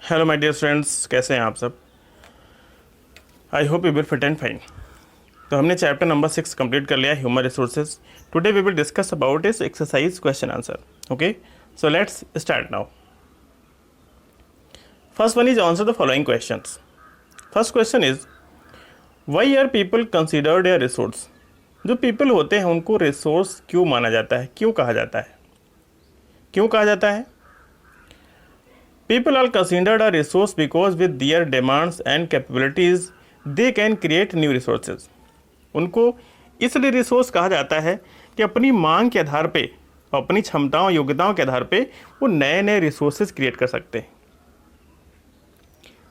Hello my dear friends, कैसे हैं आप सब। I hope you will fit and fine. तो हमने चैप्टर नंबर 6 कंप्लीट कर लिया, human resources. Today we will discuss about इस exercise question answer. Okay, so let's start now. First one is answer the following questions. First question is why are people considered a resource. जो people होते हैं उनको resource क्यों माना जाता है, क्यों कहा जाता है, क्यों कहा जाता है। People are considered a resource because with their demands and capabilities they can create new resources। उनको इसलिए रिसोर्स कहा जाता है कि अपनी मांग के आधार पे, अपनी क्षमताओं योग्यताओं के आधार पे वो नए नए रिसोर्सेज क्रिएट कर सकते हैं।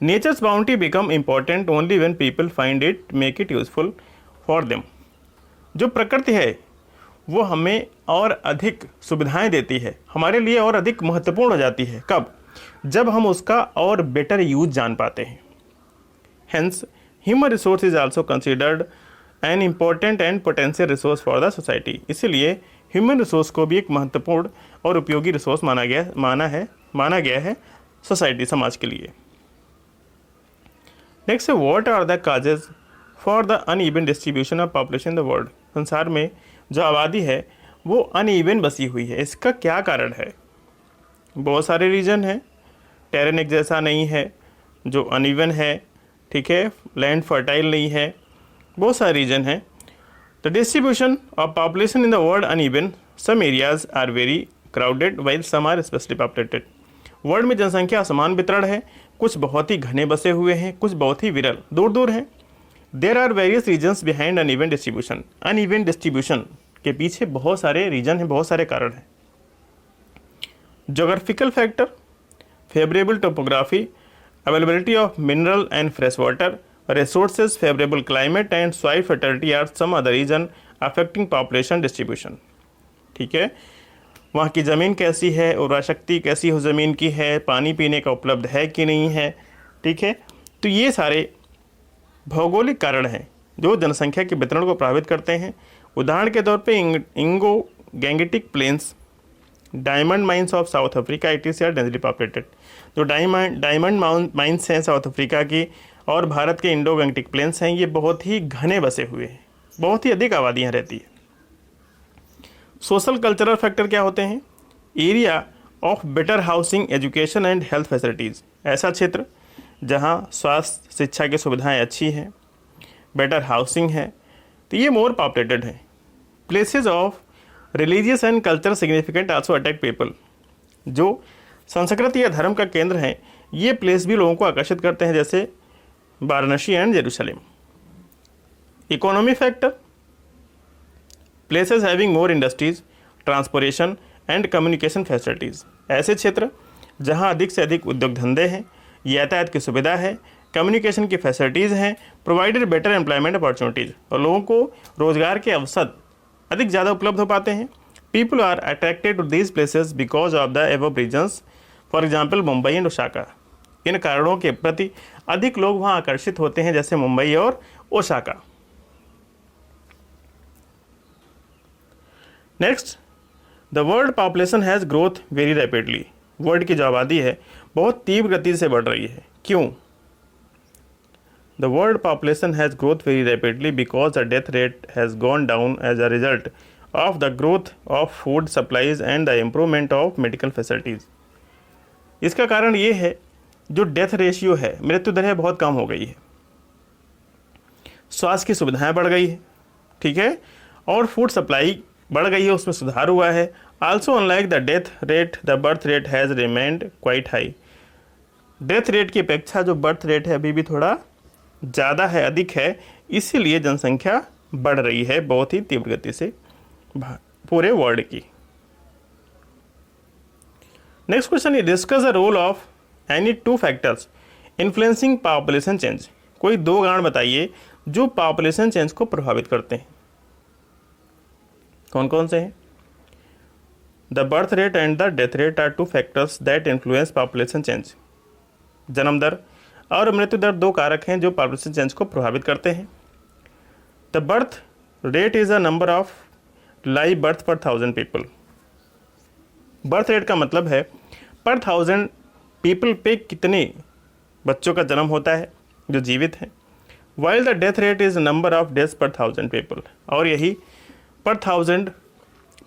Nature's boundary become important only when people find it make it useful for them. जो प्रकृति है वो हमें और अधिक सुविधाएं देती है, हमारे लिए और अधिक महत्वपूर्ण हो जाती है। कब? जब हम उसका और बेटर यूज जान पाते हैं। Hence human resource is also considered an important and potential resource for the society. इसीलिए ह्यूमन रिसोर्स को भी एक महत्वपूर्ण और उपयोगी रिसोर्स माना गया है सोसाइटी, समाज के लिए। नेक्स्ट है what are the causes for the uneven distribution of population in the world. संसार में जो आबादी है वो अनइवन बसी हुई है, इसका क्या कारण है। बहुत सारे रीजन हैं। टेरेन एक जैसा नहीं है, जो अनइवन है, ठीक है, लैंड फर्टाइल नहीं है, बहुत सारे रीजन हैं। The distribution of population in the world uneven, some areas are very crowded while some are sparsely populated. World में जनसंख्या असमान वितरण है, कुछ बहुत ही घने बसे हुए हैं, कुछ बहुत ही विरल दूर दूर हैं। There are various reasons behind uneven distribution. Uneven distribution के पीछे बहुत सारे रीजन हैं, बहुत सारे कारण हैं। Geographical factor, favorable topography, availability of mineral and fresh water, resources, favorable climate and soil fertility are some other reason affecting population distribution। ठीक है, वहाँ की ज़मीन कैसी है, उर्वरा शक्ति कैसी हो ज़मीन की है, पानी पीने का उपलब्ध है कि नहीं है, ठीक है। तो ये सारे भौगोलिक कारण हैं जो जनसंख्या के वितरण को प्रभावित करते हैं। उदाहरण के तौर पे Indo Gangetic plains, diamond mines of South Africa it are densely populated. जो डायमंड माइंस हैं साउथ अफ्रीका की और भारत के इंडो गैंगटिक प्लेन्स हैं, ये बहुत ही घने बसे हुए हैं, बहुत ही अधिक आबादियाँ रहती है। सोशल कल्चरल फैक्टर क्या होते हैं। Area of better housing, education and health facilities. ऐसा क्षेत्र जहाँ स्वास्थ्य शिक्षा की सुविधाएँ अच्छी हैं, बेटर हाउसिंग है, तो ये मोर पॉपुलेटेड है। Places of religious and culture significant also attract people. जो संस्कृति या धर्म का केंद्र है, ये प्लेस भी लोगों को आकर्षित करते हैं, जैसे Varanasi and Jerusalem. Economy factor, places having more industries, transportation and communication facilities. ऐसे क्षेत्र जहां अधिक से अधिक उद्योग धंधे हैं, यातायात की सुविधा है, कम्युनिकेशन की फैसिलिटीज़ हैं, प्रोवाइडेड बेटर एम्प्लॉयमेंट अपॉर्चुनिटीज़, और लोगों को रोजगार के अवसर अधिक ज़्यादा उपलब्ध हो पाते हैं। People are attracted to these places because of the above reasons, for example Mumbai and Osaka. इन कारणों के प्रति अधिक लोग वहाँ आकर्षित होते हैं, जैसे मुंबई और Osaka. Next, the world population has growth very rapidly. World की जो आबादी है बहुत तीव्र गति से बढ़ रही है। क्यों? The world population has growth very rapidly because the death rate has gone down as a result of the growth of food supplies and the improvement of medical facilities। इसका कारण ये है जो डेथ रेशियो है, मृत्यु दर है, बहुत कम हो गई है, स्वास्थ्य की सुविधाएं बढ़ गई है, ठीक है, और फूड सप्लाई बढ़ गई है, उसमें सुधार हुआ है। Also unlike the death rate the birth rate has remained quite high. Death rate की अपेक्षा जो बर्थ रेट है अभी भी थोड़ा ज़्यादा है, अधिक है, इसीलिए जनसंख्या बढ़ रही है बहुत ही तीव्र गति से पूरे वर्ल्ड की। Next question is discuss the role of any two factors influencing population change. कोई दो कारण बताइए जो पॉपुलेशन चेंज को प्रभावित करते हैं। कौन कौन से हैं? The birth rate and the death rate are two factors that influence population change. जन्म दर और मृत्यु दर दो कारक हैं जो पॉपुलेशन चेंज को प्रभावित करते हैं। The birth rate is a number of live birth पर 1000 पीपल। बर्थ रेट का मतलब है पर 1000 पीपल पे कितने बच्चों का जन्म होता है जो जीवित हैं। While the death rate is number of deaths पर 1000 पीपल, और यही पर 1000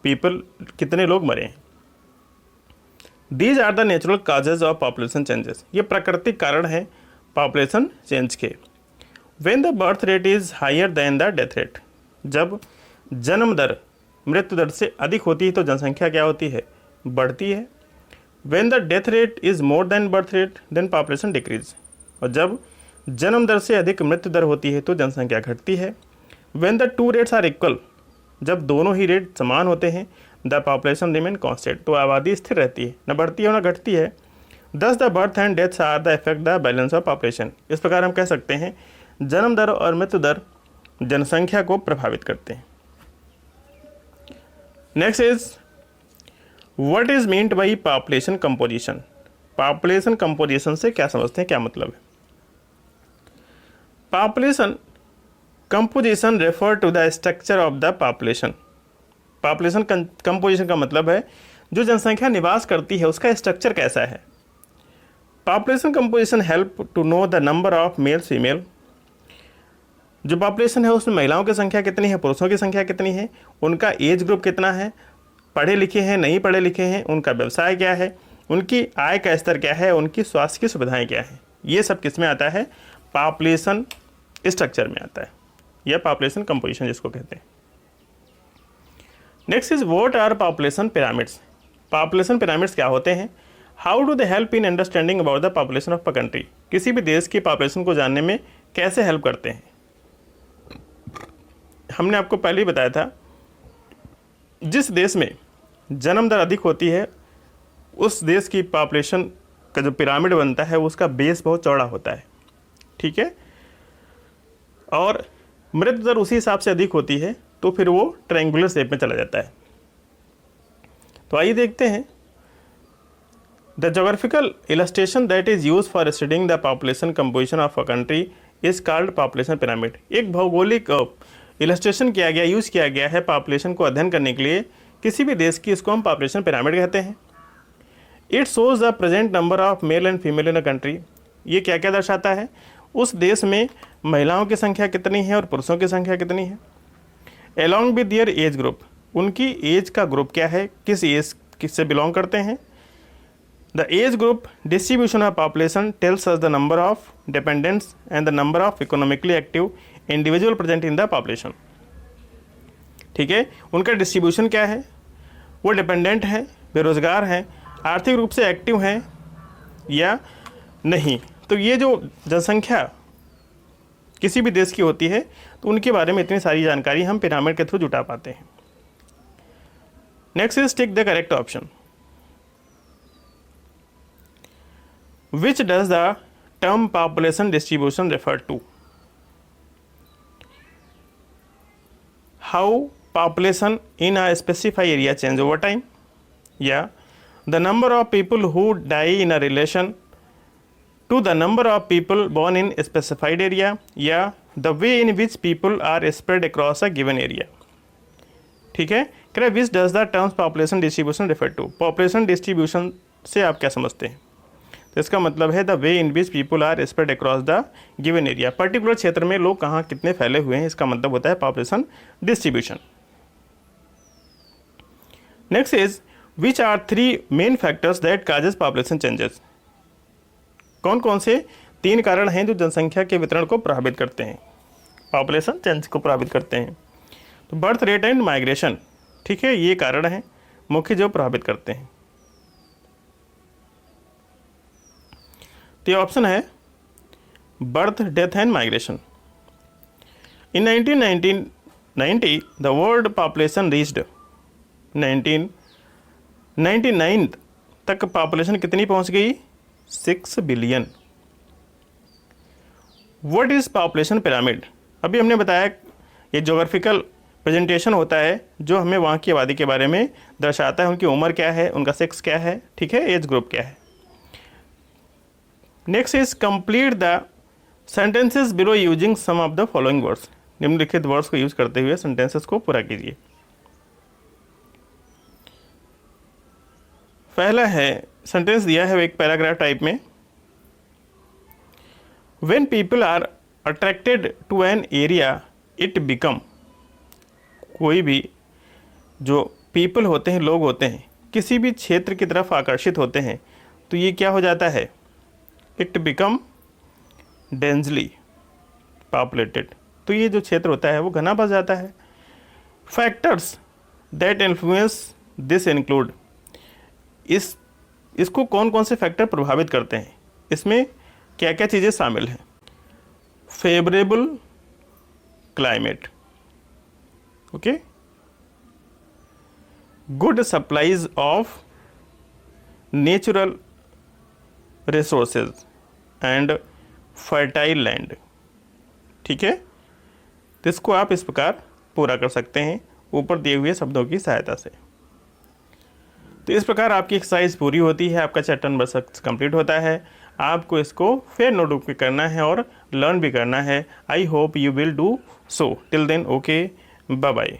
पीपल कितने लोग मरे हैं। These are the natural causes of population changes, ये प्राकृतिक कारण है पॉपुलेशन चेंज के। When the birth rate is higher than the death rate, जब जन्म दर मृत्यु दर से अधिक होती है तो जनसंख्या क्या होती है, बढ़ती है। When the death rate is more than birth rate then population decrease, और जब जन्म दर से अधिक मृत्यु दर होती है तो जनसंख्या घटती है। When the two rates are equal, जब दोनों ही रेट समान होते हैं, द पॉपुलेशन रिमेन कॉन्स्टेंट, तो आबादी स्थिर रहती है, न बढ़ती है न घटती है। Thus the birth and deaths are the effect the balance of population, इस प्रकार हम कह सकते हैं जन्म दर और मृत्यु दर जनसंख्या को प्रभावित करते हैं। Next is what is meant by population composition. Population composition से क्या समझते हैं, क्या मतलब है। Population composition refer to the structure of the population. Population composition का मतलब है जो जनसंख्या निवास करती है उसका स्ट्रक्चर कैसा है। Population composition help to know the number of male female, जो पॉपुलेशन है उसमें महिलाओं की संख्या कितनी है, पुरुषों की संख्या कितनी है, उनका एज ग्रुप कितना है, पढ़े लिखे हैं नहीं पढ़े लिखे हैं, उनका व्यवसाय क्या है, उनकी आय का स्तर क्या है, उनकी स्वास्थ्य की सुविधाएं क्या है। ये सब किस में आता है, पॉपुलेशन स्ट्रक्चर में आता है, यह पॉपुलेशन कंपोजिशन जिसको कहते हैं। Next is what are population pyramids. Population pyramids क्या होते हैं, how do they help in understanding about the population of a country. किसी भी देश की पॉपुलेशन को जानने में कैसे हेल्प करते हैं। हमने आपको पहले ही बताया था जिस देश में जन्म दर अधिक होती है उस देश की पॉपुलेशन का जो पिरामिड बनता है उसका बेस बहुत चौड़ा होता है, ठीक है, और मृत्यु दर उसी हिसाब से अधिक होती है तो फिर वो ट्रायंगुलर शेप में चला जाता है। तो आइए देखते हैं the geographical illustration that is use for studying the population composition of a country is called population pyramid. एक भौगोलिक इलस्ट्रेशन किया गया, यूज किया गया है पॉपुलेशन को अध्ययन करने के लिए किसी भी देश की, इसको हम पॉपुलेशन पिरामिड कहते हैं। It shows the present number of male and female in a country. ये क्या क्या दर्शाता है, उस देश में महिलाओं की संख्या कितनी है और पुरुषों की संख्या कितनी है। Along with their age group, उनकी एज का ग्रुप क्या है, किस एज किससे बिलोंग करते हैं। The age group distribution of population tells us the number of dependents and the number of economically active individual present in the population. ठीक है, उनका डिस्ट्रीब्यूशन क्या है, वो डिपेंडेंट है, बेरोजगार हैं, आर्थिक रूप से एक्टिव हैं या नहीं। तो ये जो जनसंख्या किसी भी देश की होती है तो उनके बारे में इतनी सारी जानकारी हम पिरामिड के थ्रू जुटा पाते हैं। Next is tick the correct option. Which does the term population distribution refer to. How population in a specified area change over time, या the number of people who die in a relation to the number of people born in a specified area, या the way in which people are spread across a given area। ठीक है, कह which does the terms population distribution refer to। population distribution से आप क्या समझते हैं, तो इसका मतलब है the way in which people are spread across the given area, particular क्षेत्र में लोग कहाँ कितने फैले हुए हैं, इसका मतलब होता है population distribution। next is which are three main factors that causes population changes। कौन कौन से तीन कारण हैं जो जनसंख्या के वितरण को प्रभावित करते हैं, पॉपुलेशन चेंज को प्रभावित करते हैं। तो बर्थ रेट एंड माइग्रेशन, ठीक है, ये कारण हैं मुख्य जो प्रभावित करते हैं। तो ये ऑप्शन है birth, death and migration. In 1990 the world population reached 1999 तक पॉपुलेशन कितनी पहुंच गई, 6 billion. What is population pyramid. अभी हमने बताया ये जोग्राफिकल प्रेजेंटेशन होता है जो हमें वहाँ की आबादी के बारे में दर्शाता है, उनकी उम्र क्या है, उनका सेक्स क्या है, ठीक है, एज ग्रुप क्या है। Next is complete the sentences below using some of the following words. निम्नलिखित वर्ड्स को यूज करते हुए सेंटेंसेस को पूरा कीजिए। पहला है सेंटेंस दिया है एक पैराग्राफ टाइप में, when people are attracted to an area it become, कोई भी जो पीपल होते हैं, लोग होते हैं, किसी भी क्षेत्र की तरफ आकर्षित होते हैं तो ये क्या हो जाता है, इट बिकम डेंसली पॉपुलेटेड, तो ये जो क्षेत्र होता है वो घना बस जाता है। Factors that influence this include, इसको कौन कौन से फैक्टर प्रभावित करते हैं, इसमें क्या क्या चीज़ें शामिल हैं। Favourable climate, okay, good supplies of natural resources and fertile land, ठीक है। तो इसको आप इस प्रकार पूरा कर सकते हैं ऊपर दिए हुए शब्दों की सहायता से। तो इस प्रकार आपकी एक्सरसाइज पूरी होती है, आपका चैप्टर नंबर 6 कंप्लीट होता है। आपको इसको फिर नोटबुक पे करना है और लर्न भी करना है। I hope you will do so. Till then okay, bye bye.